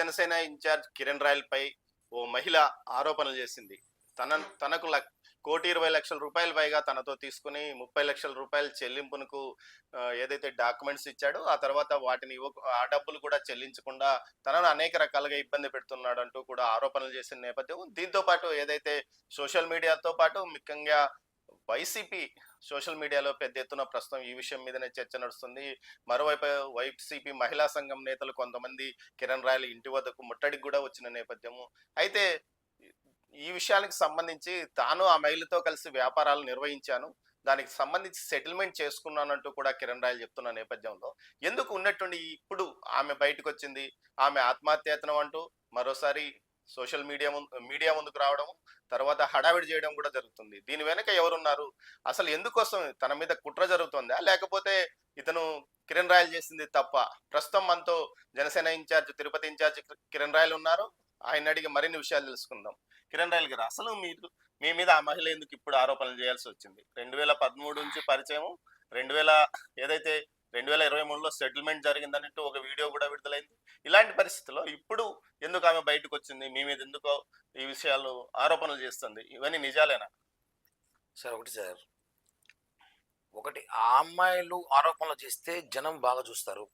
Janasena incharge Kiran royal పై ఓ మహిళ ఆరోపణలు చేసింది. తనకు 1,20,00,000 పైగా తనతో తీసుకుని 30 లక్షల రూపాయల చెల్లింపునకు ఏదైతే డాక్యుమెంట్స్ ఇచ్చాడో ఆ తర్వాత వాటిని ఆ డబ్బులు కూడా చెల్లించకుండా తనను అనేక రకాలుగా ఇబ్బంది పెడుతున్నాడంటూ కూడా ఆరోపణలు చేసిన నేపథ్యం. దీంతో పాటు ఏదైతే సోషల్ మీడియాతో పాటు ముఖ్యంగా వైసీపీ సోషల్ మీడియాలో పెద్ద ఎత్తున ప్రస్తుతం ఈ విషయం మీదనే చర్చ నడుస్తుంది. మరోవైపు వైసీపీ మహిళా సంఘం నేతలు కొంతమంది కిరణ్ రాయల్ ఇంటి వద్దకు ముట్టడికి కూడా వచ్చిన నేపథ్యము. అయితే ఈ విషయానికి సంబంధించి తాను ఆ మహిళతో కలిసి వ్యాపారాలు నిర్వహించాను, దానికి సంబంధించి సెటిల్మెంట్ చేసుకున్నానంటూ కూడా కిరణ్ రాయల్ చెప్తున్న నేపథ్యంలో ఎందుకు ఉన్నట్టుండి ఇప్పుడు ఆమె బయటకు వచ్చింది, ఆమె ఆత్మహత్యతనం అంటూ మరోసారి సోషల్ మీడియా ముందుకు రావడం, తర్వాత హడావిడి చేయడం కూడా జరుగుతుంది. దీని వెనక ఎవరున్నారు, అసలు ఎందుకోసం తన మీద కుట్ర జరుగుతుందా, లేకపోతే ఇతను కిరణ్ రాయల్ చేసింది తప్ప? ప్రస్తుతం మనతో జనసేన ఇన్ఛార్జ్, తిరుపతి ఇన్ఛార్జ్ కిరణ్ రాయల్ ఉన్నారు. ఆయన అడిగి మరిన్ని విషయాలు తెలుసుకుందాం. కిరణ్ రాయల్ గారు, అసలు మీరు మీ మీద ఆ మహిళ ఎందుకు ఇప్పుడు ఆరోపణలు చేయాల్సి వచ్చింది? 2013 నుంచి పరిచయం, 2000 ఏదైతే 2023లో సెటిల్మెంట్ జరిగిందన్నట్టు ఒక వీడియో కూడా విడుదలైంది. ఇలాంటి పరిస్థితుల్లో ఇప్పుడు ఎందుకు ఆమె బయటకు వచ్చింది, మీ మీద ఎందుకో ఈ విషయాలు ఆరోపణలు చేస్తుంది? ఇవన్నీ నిజాలేనా సార్? ఒకటి ఆ అమ్మాయిలు ఆరోపణలు చేస్తే జనం బాగా చూస్తారు,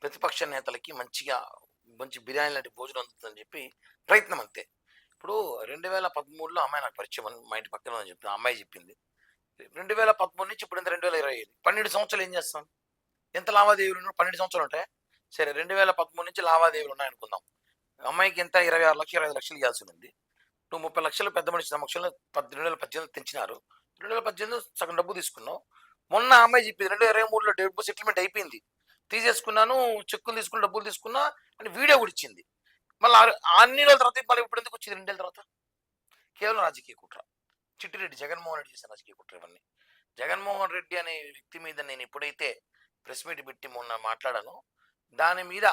ప్రతిపక్ష నేతలకి మంచి బిర్యానీ లాంటి భోజనం అందుతుందని చెప్పి ప్రయత్నం అంతే. ఇప్పుడు 2013లో అమ్మాయి నాకు పరిచయం, మా ఇంటి పక్కన అని చెప్పి అమ్మాయి చెప్పింది. 2013 నుంచి ఇప్పుడు 2025, 12 సంవత్సరాలు ఏం చేస్తాం? ఎంత లావాదేవీలు ఉన్నా 12 సంవత్సరాలు ఉంటాయి. సరే, 2013 నుంచి లావాదేవీలు ఉన్నాయనుకుందాం. అమ్మాయికి ఎంత 26 లక్షలు 25 లక్షలు ఇవ్వాల్సి ఉంది. నువ్వు 30 లక్షలు పెద్ద మనిషి సమక్షంలో 2018 తెచ్చినారు. 2018 సగం డబ్బు తీసుకున్నావు. మొన్న అమ్మాయి చెప్పింది 2023లో డబ్బు సెటిల్మెంట్ అయిపోయింది, తీసేసుకున్నాను, చెక్కులు తీసుకుని డబ్బులు తీసుకున్నా అని వీడియో కూడా ఇచ్చింది. మళ్ళీ అన్ని రోజుల తర్వాత మళ్ళీ ఇప్పుడు ఎందుకు వచ్చింది 2 ఏళ్ళ తర్వాత? కేవలం రాజకీయ కుట్ర. చిట్టిరెడ్డి జగన్మోహన్ రెడ్డి చేసిన రాజకీయ కుట్ర ఇవన్నీ. జగన్మోహన్ రెడ్డి అనే వ్యక్తి మీద నేను ఎప్పుడైతే ప్రెస్ మీట్ పెట్టి మొన్న మాట్లాడానో, దాని మీద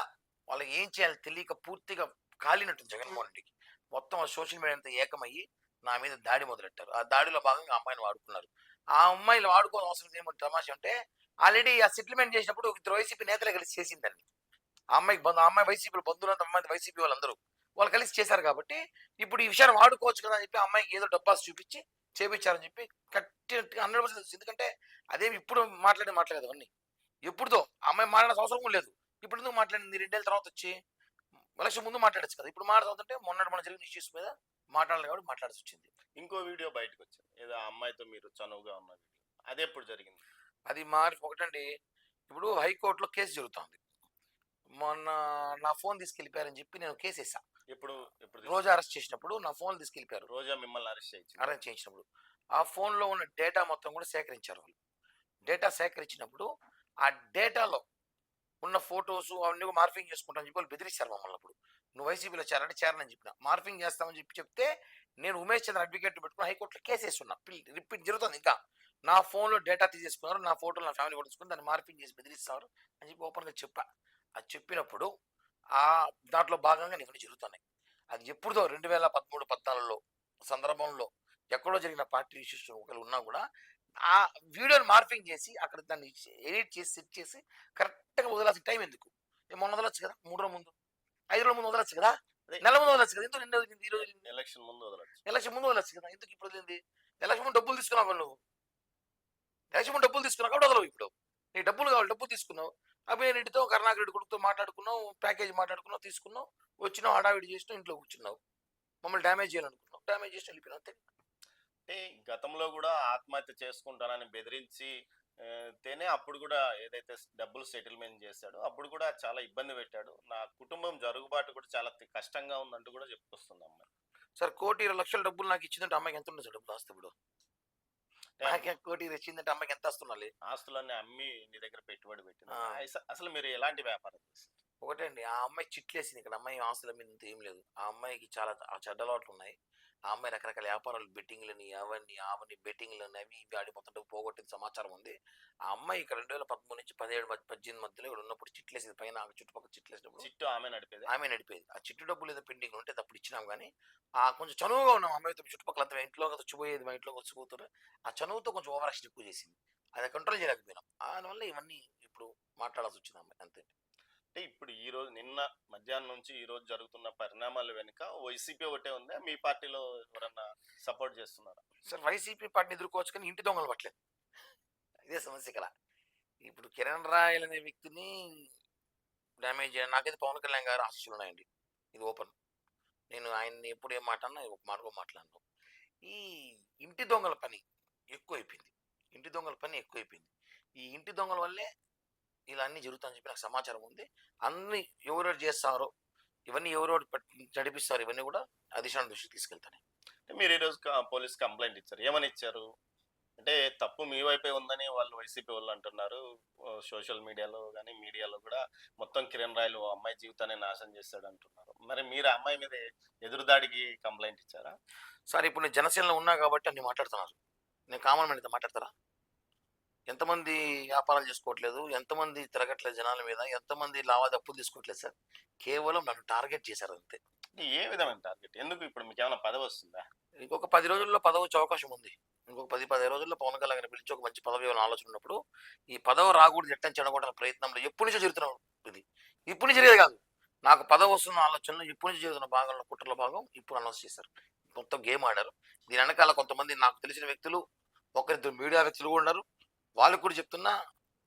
వాళ్ళకి ఏం చేయాలి తెలియక పూర్తిగా కాలినట్టు జగన్మోహన్ రెడ్డికి. మొత్తం సోషల్ మీడియా అంతా ఏకమయ్యి నా మీద దాడి మొదలెట్టారు. ఆ దాడిలో భాగంగా అమ్మాయిని వాడుకున్నారు. ఆ అమ్మాయిలు వాడుకోవాల్సిన అవసరం ఏమంటే తమాషా అంటే, ఆల్రెడీ ఆ సెటిల్మెంట్ చేసినప్పుడు ఇద్దరు వైసీపీ నేతలే కలిసి చేసిందండి. ఆ అమ్మాయి వైసీపీ బంధువులంతా, అమ్మాయి వైసీపీ వాళ్ళందరూ వాళ్ళు కలిసి చేశారు. కాబట్టి ఇప్పుడు ఈ విషయాన్ని వాడుకోవచ్చు కదా అని చెప్పి అమ్మాయికి ఏదో డబ్బాస్ చూపించి చేపించారని చెప్పి కరెక్ట్ 100%. ఎందుకంటే అదేమి ఇప్పుడు మాట్లాడేది అవన్నీ ఎప్పుడుదో అమ్మాయి మాట్లాడే అవసరం కూడా లేదు. ఇప్పుడు ఎందుకు మాట్లాడింది? 2 ఏళ్ళ తర్వాత వచ్చి ఎలక్షన్ ముందు మాట్లాడచ్చు కదా. ఇప్పుడు మాట్లాడుతుంటే మన జరిగిన ఇష్యూస్ మీద మాట్లాడాలి కాబట్టి మాట్లాడాల్సి వచ్చింది. ఇంకో వీడియో బయటకు వచ్చింది, ఏదో ఆ అమ్మాయితో మీరు చనువుగా ఉన్న వీడియో. అది ఎప్పుడు జరిగింది? అది ఒకటండి, ఇప్పుడు హైకోర్టులో కేసు జరుగుతుంది. మొన్న నా ఫోన్ తీసుకెళ్ళిపోయారని చెప్పి నేను కేసు వేసా. ఇప్పుడు రోజా అరెస్ట్ చేసినప్పుడు నా ఫోన్ తీసుకెళ్ళిపోయారు. రోజా మిమ్మల్ని అరెస్ట్ చేసినప్పుడు ఆ ఫోన్లో ఉన్న డేటా మొత్తం కూడా సేకరించారు వాళ్ళు. డేటా సేకరించినప్పుడు ఆ డేటాలో ఉన్న ఫొటోస్ అవన్నీ మార్ఫింగ్ చేసుకుంటామని చెప్పి వాళ్ళు బెదిరిస్తారు మమ్మల్ని. అప్పుడు నువ్వు వైసీపీలో చేరని చెప్పిన, మార్ఫింగ్ చేస్తామని చెప్తే నేను ఉమేష్ చంద్ర అడ్వకేట్ పెట్టుకుని హైకోర్టులో కేసు వేస్తున్నా. రిపీట్ జరుగుతుంది. ఇంకా నా ఫోన్లో డేటా తీసేసుకున్నారు, నా ఫోటోలు నా ఫ్యామిలీ కూడా తీసుకుని దాన్ని మార్ఫింగ్ చేసి బెదిరిస్తారు అని చెప్పి ఓపెన్గా చెప్పా. అది చెప్పినప్పుడు ఆ దాంట్లో భాగంగా ఇవన్నీ జరుగుతున్నాయి. అది ఎప్పుడుదో 2013-14లో సందర్భంలో ఎక్కడో జరిగిన పార్టీ ఇష్యూస్ ఒకరు ఉన్నా కూడా ఆ వీడియోని మార్ఫింగ్ చేసి అక్కడ దాన్ని ఎడిట్ చేసి సెట్ చేసి కరెక్ట్గా వదలాల్సిన టైం ఎందుకు? మొన్న వదలొచ్చు కదా, 3 రోజుల ముందు, 5 రోజుల ముందు వదలొచ్చు కదా, నెల ముందు వదలొచ్చు కదా. ఎందుకు ఈ రోజు ఎలక్షన్ ముందు వదలొచ్చు కదా? ఎందుకు ఇప్పుడు వదిలింది? ఎలక్షన్ ముందు డబ్బులు తీసుకున్నావు నువ్వు, ఎలక్షన్ ముందు డబ్బులు తీసుకున్నావు కాబట్టి వదలవు. ఇప్పుడు నీకు డబ్బులు కావాలి, డబ్బులు తీసుకున్నావు. అభినయ్ రెడ్డితో, కరుణాకర్ రెడ్డి కొడుకుతో మాట్లాడుకున్నావు, ప్యాకేజ్ మాట్లాడుకున్నావు, తీసుకున్నావు, వచ్చినావు, హడావిడి చేసినావు, ఇంట్లో కూర్చున్నావు, మమ్మల్ని డ్యామేజ్ చేయాలనుకున్నావు, డ్యామేజ్ చేసి వెళ్ళిపోయినావు అంతే. అంటే గతంలో కూడా ఆత్మహత్య చేసుకుంటానని బెదిరించి తేనే అప్పుడు కూడా ఏదైతే డబ్బులు సెటిల్మెంట్ చేశాడో అప్పుడు కూడా చాలా ఇబ్బంది పెట్టాడు, నా కుటుంబం జరుగుబాటు కూడా చాలా కష్టంగా ఉందంటూ కూడా చెప్పుకొస్తుంది అమ్మాయి. సార్ 1,20,00,000 డబ్బులు నాకు ఇచ్చిందంటే అమ్మాయికి ఎంత ఉండదు సార్ డబ్బులు? ఆస్తి ఇప్పుడు నాకు 1,00,00,000 ఇచ్చిందంటే అమ్మాయికి ఎంత వస్తున్నా? ఆస్తులన్నీ అమ్మి నీ దగ్గర పెట్టుబడి పెట్టింది. అసలు మీరు ఎలాంటి వ్యాపారం చేస్తారు? ఒకటండి, ఆ అమ్మాయి చిట్లేసింది. ఇక్కడ అమ్మాయి ఆస్తుల మీద ఏం లేదు. ఆ అమ్మాయికి చాలా చెడ్డ అలవాట్లు ఉన్నాయి. ఆ అమ్మాయి రకరకాల వ్యాపారాలు, బెట్టింగ్లని, అవన్నీ బెట్టింగ్లని అవి ఇవి ఆడి మొత్తం డబ్బు పోగొట్టిన సమాచారం ఉంది. ఆ అమ్మాయి ఇక్కడ 2013 నుంచి 17-18 మధ్యలో ఇక్కడ ఉన్నప్పుడు చిట్లేసేది. పైన చుట్టుపక్కల చిట్లేసినప్పుడు చిట్టు ఆమె నడిపేది. ఆ చిట్టు డబ్బులు ఏదో పెండింగ్ ఉంటే అప్పుడు ఇచ్చినాం. కానీ ఆ కొంచెం చనువుగా ఉన్నాం అమ్మాయితో. చుట్టుపక్కల అంతా ఇంట్లో వచ్చిపోయేది, మా ఇంట్లోకి వచ్చిపోతారు. ఆ చనువుతో కొంచెం ఓవర్ యాక్షన్ ఎక్కువ చేసింది. అది కంట్రోల్ చేయలేకపోయినాం. దానివల్ల ఇవన్నీ ఇప్పుడు మాట్లాడాల్సి వచ్చింది అమ్మాయి అంతే. అంటే ఇప్పుడు ఈ రోజు నిన్న మధ్యాహ్నం నుంచి ఈ రోజు జరుగుతున్న పరిణామాల వెనుక వైసీపీ ఒకటే ఉందా? మీ పార్టీలో ఎవరన్నా సపోర్ట్ చేస్తున్నారా? సార్ వైసీపీ పార్టీని ఎదుర్కోవచ్చు కానీ ఇంటి దొంగలు పట్టలేదు. ఇదే సమస్య ఇక్కడ. ఇప్పుడు కిరణ్ రాయల్ అనే వ్యక్తిని డ్యామేజ్ చేయాలి. నాకైతే పవన్ కళ్యాణ్ గారు ఆశీస్సులు ఉన్నాయండి. ఇది ఓపెన్. నేను ఆయన్ని ఎప్పుడు ఏం మాట అన్నా ఒక మాట కూడా మాట్లాడను. ఈ ఇంటి దొంగల పని ఎక్కువైపోయింది. ఇంటి దొంగల పని ఎక్కువైపోయింది. ఈ ఇంటి దొంగల వల్లే ఇలా అన్నీ జరుగుతాయని చెప్పి నాకు సమాచారం ఉంది. అన్ని ఎవరెవరు చేస్తారో ఇవన్నీ ఎవరెవరు నడిపిస్తారు ఇవన్నీ కూడా అధిష్టానం దృష్టికి తీసుకెళ్తాను. అంటే మీరు ఈరోజు పోలీస్ కంప్లైంట్ ఇచ్చారు. ఏమని ఇచ్చారు? అంటే తప్పు మీ వైపే ఉందని వాళ్ళు వైసీపీ వాళ్ళు అంటున్నారు. సోషల్ మీడియాలో గానీ, మీడియాలో కూడా మొత్తం కిరణ్ రాయల్ ఓ అమ్మాయి జీవితాన్ని నాశనం చేశాడు అంటున్నారు. మరి మీరు ఆ అమ్మాయి మీద ఎదురుదాడికి కంప్లైంట్ ఇచ్చారా? సార్ ఇప్పుడు నేను జనసేనలో ఉన్నా కాబట్టి అన్ని మాట్లాడుతున్నారు. నేను కామన్ మ్యాన్తో మాట్లాడతారా? ఎంతమంది వ్యాపారాలు చేసుకోవట్లేదు, ఎంతమంది తిరగట్లేదు జనాల మీద, ఎంతమంది లావాదేవీ అప్పులు తీసుకోవట్లేదు సార్. కేవలం నన్ను టార్గెట్ చేశారు అంతే. అంటే ఏ విధమైన టార్గెట్? ఎందుకు ఇప్పుడు మీకేమైనా పదవి వస్తుందా? ఇంకొక 10 రోజుల్లో పదవి వచ్చే అవకాశం ఉంది. ఇంకొక 15 రోజుల్లో పవన్ కళ్యాణ్ గారిని పిలిచి ఒక మంచి పదవి ఇవ్వాలని ఆలోచన ఉన్నప్పుడు ఈ పదవి రాకూడదు ఎట్టని చెడగొట్టాల ప్రయత్నంలో ఎప్పటి నుంచో జరుగుతున్నాం ఇది. ఇప్పుడు నుంచి జరిగేది కాదు. నాకు పదవి వస్తున్న ఆలోచనలో ఇప్పటి నుంచి జరుగుతున్న భాగంలో కుట్రల భాగం ఇప్పుడు అనౌన్స్ చేశారు. మొత్తం గేమ్ ఆడారు. దీని వెనకాల కొంతమంది నాకు తెలిసిన వ్యక్తులు, ఒకరిద్దరు మీడియా వ్యక్తులు కూడా ఉన్నారు. వాళ్ళకు కూడా చెప్తున్నా,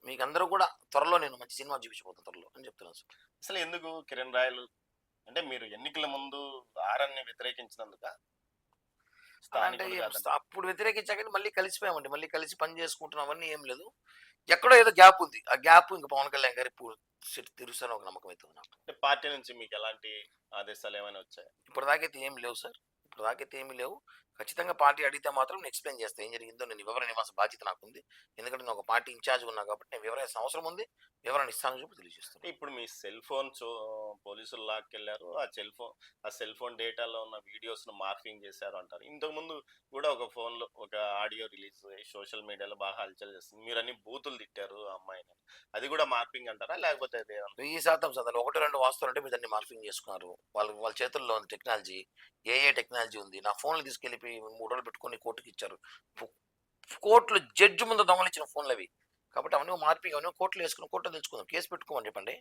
మీకు అందరూ కూడా త్వరలో నేను మంచి సినిమా చూపించబోతాను త్వరలో అని చెప్తున్నాను సార్. అసలు ఎందుకు కిరణ్ రాయల్ అంటే మీరు ఎన్నికల ముందు ఆర్ఎన్ని వ్యతిరేకించినందుక? అంటే స్థానికుడు కాదండి. అప్పుడు వ్యతిరేకించాక మళ్ళీ కలిసిపోయామండి. మళ్ళీ కలిసి పని చేసుకుంటున్నాం అవన్నీ ఏం లేదు. ఎక్కడో ఏదో గ్యాప్ ఉంది. ఆ గ్యాప్ ఇంకా పవన్ కళ్యాణ్ గారి తీరుస్తారని ఒక నమ్మకం అవుతుంది నాకు. అంటే పార్టీ నుంచి మీకు ఎలాంటి ఆదేశాలు ఏమైనా వచ్చాయి? ఇప్పటిదాకైతే ఏమి లేవు సార్. ఇప్పటిదాకైతే ఏమి లేవు. ఖచ్చితంగా పార్టీ అడిగితే మాత్రం నేను ఎక్స్ప్లెయిన్ చేస్తాను. ఏం జరిగిందో నేను వివరణ ఇవ్వాల్సిన బాధ్యత నాకుంది. ఎందుకంటే నేను ఒక పార్టీ ఇన్ఛార్జ్ ఉన్నా కాబట్టి నేను వివరించాల్సిన అవసరం ఉంది. వివరణ ఇస్తానని చెప్పి తెలియజేస్తాను. ఇప్పుడు మీ సెల్ ఫోన్ పోలీసులు లాక్కెళ్ళారు. ఆ సెల్ ఫోన్ డేటాలో ఉన్న వీడియోస్ ను మార్ఫింగ్ చేశారు అంటారు. ఇంతకు ముందు కూడా ఒక ఫోన్ లో ఒక ఆడియో రిలీజ్ అయ్యి సోషల్ మీడియాలో బాగా హల్చల్ చేస్తుంది. మీరు అన్ని బూతులు తిట్టారు ఆ అమ్మాయిని. అది కూడా మార్ఫింగ్ అంటారా? లేకపోతే అదే 1000% సందర్భాలు 1, 2 వాస్తవాలు అంటే మీరు దాన్ని మార్ఫింగ్ చేసుకున్నారు. వాళ్ళ చేతుల్లో ఉంది టెక్నాలజీ. ఏ టెక్నాలజీ ఉంది. నా ఫోన్లు తీసుకెళ్ళి 3 రోజులు పెట్టుకొని కోర్టుకి ఇచ్చారు. కోర్టులో జడ్జి ముందు దొంగలు ఇచ్చిన ఫోన్లు అవి. కాబట్టి అవన్నీ మార్పింగ్ అవన్నీ కోర్టులో వేసుకుని కోర్టులో తెలుసుకుందాం. కేసు పెట్టుకోమని చెప్పండి.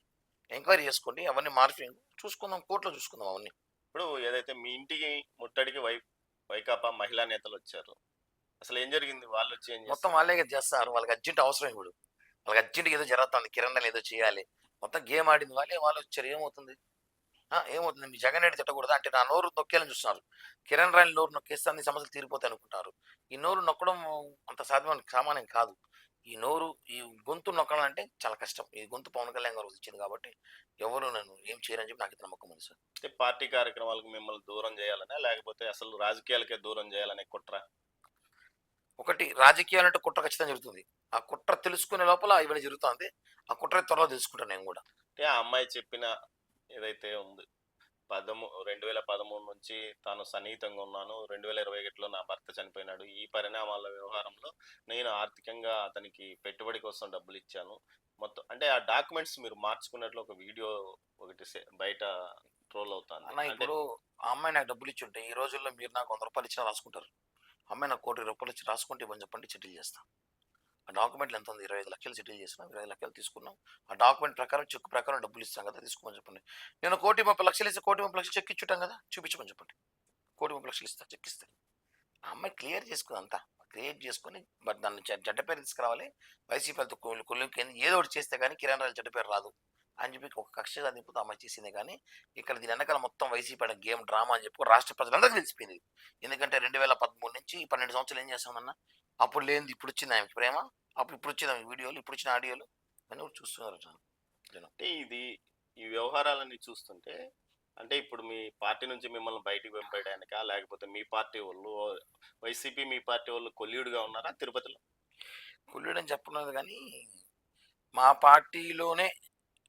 ఎంక్వైరీ చేసుకోండి. అవన్నీ మార్పింగ్ చూసుకుందాం. కోర్టులో చూసుకుందాం అవన్నీ. ఇప్పుడు ఏదైతే మీ ఇంటికి ముట్టడికి వైకాపా మహిళా నేతలు వచ్చారు, అసలు ఏం జరిగింది? వాళ్ళు వచ్చి ఏం మొత్తం చేస్తారు? వాళ్ళే చేస్తారు. వాళ్ళకి అర్జెంట్ అవసరం ఇప్పుడు. వాళ్ళకి అర్జెంట్గా ఏదో జరుగుతుంది. కిరణ్ ఏదో చేయాలి. మొత్తం గేమ్ ఆడింది వాళ్ళు వచ్చారు. ఏమవుతుంది? ఏమవుతుంది? మీ జగన్ రెడ్డి తిట్టకూడదా? అంటే నా నోరు నొక్కేయాలని చూస్తున్నారు. కిరణ్ రాయల్ నోరు నొక్కేస్తే అన్ని సమస్యలు తీరిపోతాయి అనుకుంటారు. ఈ నోరు నొక్కడం అంత సామాన్యం కాదు. ఈ గొంతు నొక్కాలంటే చాలా కష్టం. ఈ గొంతు పవన్ కళ్యాణ్ గారు ఇచ్చింది కాబట్టి ఎవరు నన్ను ఏం చేయరని చెప్పి నాకు నమ్మకం ఉంది సార్. అంటే పార్టీ కార్యక్రమాలకు మిమ్మల్ని దూరం చేయాలనే, లేకపోతే అసలు రాజకీయాలకే దూరం చేయాలనే కుట్ర? ఒకటి రాజకీయాలంటే కుట్ర ఖచ్చితంగా జరుగుతుంది. ఆ కుట్ర తెలుసుకునే లోపల ఇవన్నీ జరుగుతుంది. ఆ కుట్ర త్వరలో తెలుసుకుంటాను నేను కూడా. అంటే ఆ అమ్మాయి చెప్పిన ఏదైతే ఉంది 2013 నుంచి తాను సన్నిహితంగా ఉన్నాను, 2021లో నా భర్త చనిపోయినాడు, ఈ పరిణామాల వ్యవహారంలో నేను ఆర్థికంగా అతనికి పెట్టుబడి కోసం డబ్బులు ఇచ్చాను మొత్తం, అంటే ఆ డాక్యుమెంట్స్ మీరు మార్చుకున్నట్లు ఒక వీడియో ఒకటి బయట ట్రోల్ అవుతుంది. అన్న ఇప్పుడు ఆ అమ్మాయి నాకు డబ్బులు ఇచ్చి ఉంటే ఈ రోజుల్లో మీరు నాకు 100 రూపాయలు ఇచ్చినా రాసుకుంటారు. అమ్మాయి నాకు 1 కోటి రూపాయలు ఇచ్చి రాసుకుంటే ఇవ్వని చెప్పండి, సెటిల్ చేస్తాం. ఆ డాక్యుమెంట్లు ఎంత ఉంది? 25 లక్షలు సెటిల్ చేసినాం. 25 లక్షలు తీసుకున్నాం. ఆ డాక్యుమెంట్ ప్రకారం చెక్ ప్రకారం డబ్బులు ఇస్తాం కదా, తీసుకోమని చెప్పండి. నేను 1,30,00,000 ఇస్తే 1,30,00,000 చెక్ ఇచ్చుంటాం కదా, చూపించమని చెప్పండి. 1,30,00,000 ఇస్తా, చెక్ ఇస్తాను. ఆ అమ్మాయి క్లియర్ చేసుకుని అంతా క్రియేట్ చేసుకుని బట్ దాన్ని చెడ్డ పేరు తీసుకురావాలి. వైసీపీలతో కొల్లుకి ఏదో ఒకటి చేస్తే కానీ కిరణ్ రాయల్ చెడ్డ పేరు రాదు అని చెప్పి ఒక కక్ష సాధింపుతో అమ్మాయి చేసిందే. కానీ ఇక్కడ దీని వెనకాల మొత్తం వైసీపీ గేమ్ డ్రామా అని చెప్పి రాష్ట్ర ప్రజలందరికీ తెలిసిపోయింది. ఎందుకంటే 2013 నుంచి 12 సంవత్సరాలు ఏం చేస్తామన్నా, అప్పుడు లేనిది ఇప్పుడు వచ్చింది ఆమెకి ప్రేమ, ఇప్పుడు వచ్చింది ఆమె వీడియోలు, ఇప్పుడు వచ్చిన ఆడియోలు అని కూడా చూస్తున్నారు జనం. అంటే ఈ వ్యవహారాలన్నీ చూస్తుంటే, అంటే ఇప్పుడు మీ పార్టీ నుంచి మిమ్మల్ని బయటికి పంపేయడానికా, లేకపోతే మీ పార్టీ వాళ్ళు వైసీపీ మీ పార్టీ వాళ్ళు కొల్లీడుగా ఉన్నారా తిరుపతిలో? కుళ్ళుడని చెప్పలేదు కానీ మా పార్టీలోనే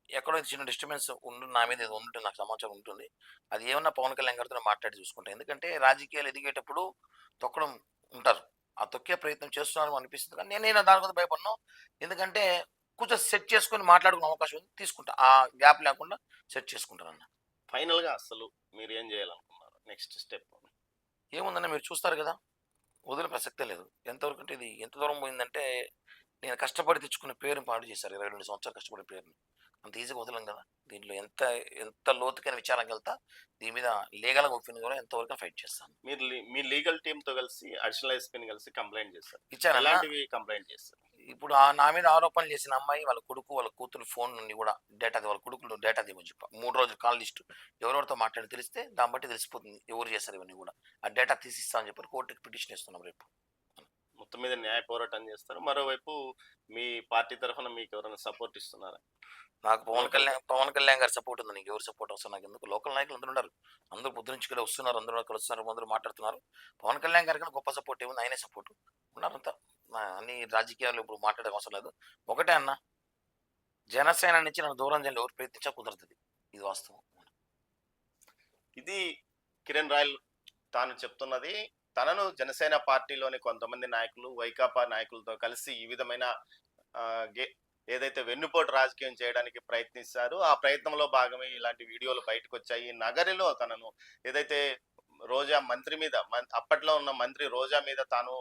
ఎక్కడో చిన్న డిస్టర్బెన్స్ నా మీద ఏదో ఉంటుంది, నాకు సమాచారం ఉంటుంది. అది ఏమన్నా పవన్ కళ్యాణ్ గారితో మాట్లాడి చూసుకుంటాను. ఎందుకంటే రాజకీయాలు ఎదిగేటప్పుడు తొక్కడం ఉంటారు. ఆ తొక్కే ప్రయత్నం చేస్తున్నారని అనిపిస్తుంది. కానీ నేను దాని గురించి భయపడను. ఎందుకంటే కొంచెం సెట్ చేసుకొని మాట్లాడుకునే అవకాశం ఉంది, తీసుకుంటా. ఆ గ్యాప్ లేకుండా సెట్ చేసుకుంటాను అన్న. ఫైనల్గా అసలు మీరు ఏం చేయాలనుకున్నారు? నెక్స్ట్ స్టెప్ ఏముందన్న మీరు చూస్తారు కదా, వదిలే ప్రసక్తే లేదు. ఎంతవరకు అంటే ఇది ఎంత దూరం పోయిందంటే నేను కష్టపడి తెచ్చుకున్న పేరుని పాడు చేశారు. 22 సంవత్సరాలు కష్టపడిన పేరుని అంత ఈజీగా వదలం కదా. దీంట్లో ఎంత ఎంత లోతుకైన విచారణకి వెళ్తా. దీని మీద లీగల్‌గా ఒపీనియన్ కూడా ఎంతవరకు ఫైట్ చేస్తాను. మీరు మీ లీగల్ టీమ్‌తో కలిసి అడిషనల్ ఎస్పీని కలిసి కంప్లెయింట్ చేశారు. ఇచ్చానన్నా. ఎలాంటివి కంప్లెయింట్ చేశారు? ఇప్పుడు నా మీద ఆరోపణలు చేసిన అమ్మాయి వాళ్ళ కొడుకు, వాళ్ళ కూతురు ఫోన్ నుండి కూడా డేటా వాళ్ళ కొడుకులు డేటా తీయమని చెప్పా. 3 రోజులు కాల్ లిస్టు ఎవరెవరితో మాట్లాడి తెలిస్తే దాన్ని బట్టి తెలిసిపోతుంది ఎవరు చేశారు ఇవన్నీ కూడా. ఆ డేటా తీసిస్తా అని చెప్పి కోర్టుకి పిటిషన్ ఇస్తున్నాం రేపు. మొత్తం మీద న్యాయ పోరాటం చేస్తారు. మరోవైపు మీ పార్టీ తరఫున మీకు ఎవరైనా సపోర్ట్ ఇస్తున్నారా? నాకు పవన్ కళ్యాణ్ గారి సపోర్ట్ ఉంది. నీకు ఎవరు సపోర్ట్ అవసరం నాకు ఎందుకు. లోకల్ నాయకులు అందరూ ఉన్నారు. అందరూ పొద్దు నుంచి కూడా వస్తున్నారు. అందరూ కలుస్తున్నారు. అందరూ మాట్లాడుతున్నారు. పవన్ కళ్యాణ్ గారి కన్నా గొప్ప సపోర్ట్ ఏముంది. ఆయనే సపోర్ట్ ఉన్నారంతా. అన్ని రాజకీయాలు ఇప్పుడు మాట్లాడే అవసరం లేదు. ఒకటే అన్న, జనసేన నుంచి నన్ను దూరం చేయాలి ఎవరు ప్రయత్నించా కుదరదు. ఇది వాస్తవం. ఇది కిరణ్ రాయల్ తాను చెప్తున్నది. తనను జనసేన పార్టీలోని కొంతమంది నాయకులు, వైకాపా నాయకులతో కలిసి ఈ విధమైన ఏదైతే వెన్నుపోటు రాజకీయం చేయడానికి ప్రయత్నిస్తారు, ఆ ప్రయత్నంలో భాగమే ఇలాంటి వీడియోలు బయటకు వచ్చాయి. నగరిలో తనను ఏదైతే రోజా మంత్రి మీద అప్పట్లో ఉన్న మంత్రి రోజా మీద తాను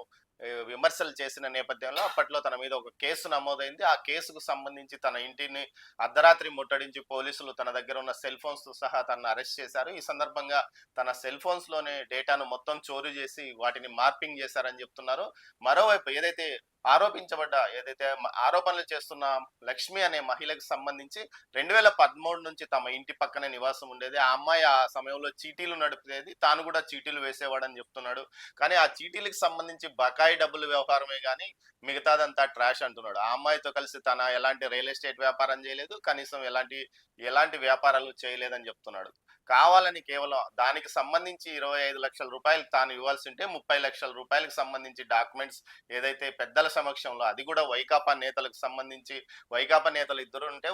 విమర్శలు చేసిన నేపథ్యంలో అప్పట్లో తన మీద ఒక కేసు నమోదైంది. ఆ కేసుకు సంబంధించి తన ఇంటిని అర్ధరాత్రి ముట్టడించి పోలీసులు తన దగ్గర ఉన్న సెల్ ఫోన్స్ తో సహా తనను అరెస్ట్ చేశారు. ఈ సందర్భంగా తన సెల్ ఫోన్స్ లోనే డేటాను మొత్తం చోరీ చేసి వాటిని మార్పింగ్ చేశారని చెప్తున్నారు. మరోవైపు ఏదైతే ఆరోపణలు చేస్తున్న లక్ష్మి అనే మహిళకు సంబంధించి 2013 నుంచి తమ ఇంటి పక్కనే నివాసం ఉండేది. ఆ అమ్మాయి ఆ సమయంలో చీటీలు నడిపేది, తాను కూడా చీటీలు వేసేవాడని చెప్తున్నాడు. కానీ ఆ చీటీలకు సంబంధించి బకాయి డబ్బుల వ్యవహారమే కానీ మిగతాదంతా ట్రాష్ అంటున్నాడు. ఆ అమ్మాయితో కలిసి తన ఎలాంటి రియల్ ఎస్టేట్ వ్యాపారం చేయలేదు, కనీసం ఎలాంటి వ్యాపారాలు చేయలేదని చెప్తున్నాడు. కావాలని కేవలం దానికి సంబంధించి 25 లక్షల రూపాయలు తాను ఇవ్వాల్సి ఉంటే 30 లక్షల రూపాయలకు సంబంధించి డాక్యుమెంట్స్ ఏదైతే పెద్దల సమక్షంలో, అది కూడా వైకాపా నేతలకు సంబంధించి, వైకాపా నేతలు ఇద్దరు ఉంటే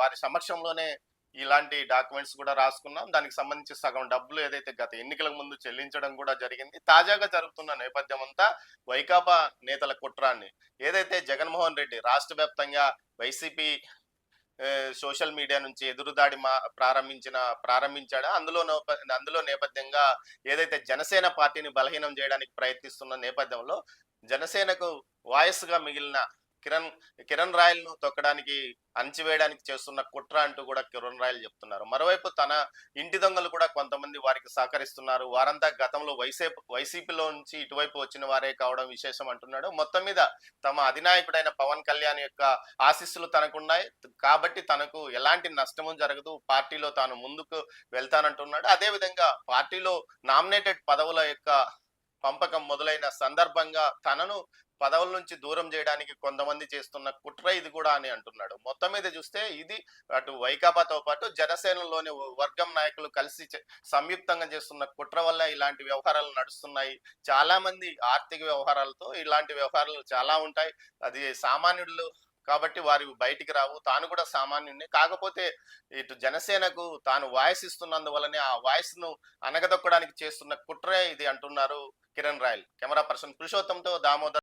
వారి సమక్షంలోనే ఇలాంటి డాక్యుమెంట్స్ కూడా రాసుకున్నాం. దానికి సంబంధించి సగం డబ్బులు ఏదైతే గత ఎన్నికల ముందు చెల్లించడం కూడా జరిగింది. తాజాగా జరుగుతున్న నేపథ్యం అంతా వైకాపా నేతల కుట్రాన్ని ఏదైతే జగన్మోహన్ రెడ్డి రాష్ట్ర వ్యాప్తంగా వైసీపీ సోషల్ మీడియా నుంచి ఎదురుదాడి ప్రారంభించాడో అందులో నేపథ్యంగా ఏదైతే జనసేన పార్టీని బలహీనం చేయడానికి ప్రయత్నిస్తున్న నేపథ్యంలో జనసేనకు వాయిస్ గా మిగిలిన కిరణ్ రాయల్ ను తొక్కడానికి, అణచివేయడానికి చేస్తున్న కుట్ర అంటూ కూడా కిరణ్ రాయల్ చెప్తున్నారు. మరోవైపు తన ఇంటి దొంగలు కూడా కొంతమంది వారికి సహకరిస్తున్నారు. వారంతా గతంలో వైసీపీలో నుంచి ఇటువైపు వచ్చిన వారే కావడం విశేషం అంటున్నాడు. మొత్తం మీద తమ అధినాయకుడైన పవన్ కళ్యాణ్ యొక్క ఆశీస్సులు తనకున్నాయి కాబట్టి తనకు ఎలాంటి నష్టము జరగదు, పార్టీలో తాను ముందుకు వెళ్తానంటున్నాడు. అదే విధంగా పార్టీలో నామినేటెడ్ పదవుల యొక్క పంపకం మొదలైన సందర్భంగా తనను పదవుల నుంచి దూరం చేయడానికి కొంతమంది చేస్తున్న కుట్ర ఇది కూడా అని అంటున్నాడు. మొత్తం మీద చూస్తే ఇది అటు వైకాపాతో పాటు జనసేనలోని వర్గం నాయకులు కలిసి సంయుక్తంగా చేస్తున్న కుట్ర వల్ల ఇలాంటి వ్యవహారాలు నడుస్తున్నాయి. చాలా మంది ఆర్థిక వ్యవహారాలతో ఇలాంటి వ్యవహారాలు చాలా ఉంటాయి. అది సామాన్యులు కాబట్టి వారి బయటికి రావు. తాను కూడా సామాన్యుడిని. కాకపోతే ఇటు జనసేనకు తాను వాయిస్ ఇస్తున్నందువల్లనే ఆ వాయిస్ ను అనగదొక్కడానికి చేస్తున్న కుట్రే ఇది అంటున్నారు కిరణ్ రాయల్. కెమెరా పర్సన్ పురుషోత్తంతో దామోదర్.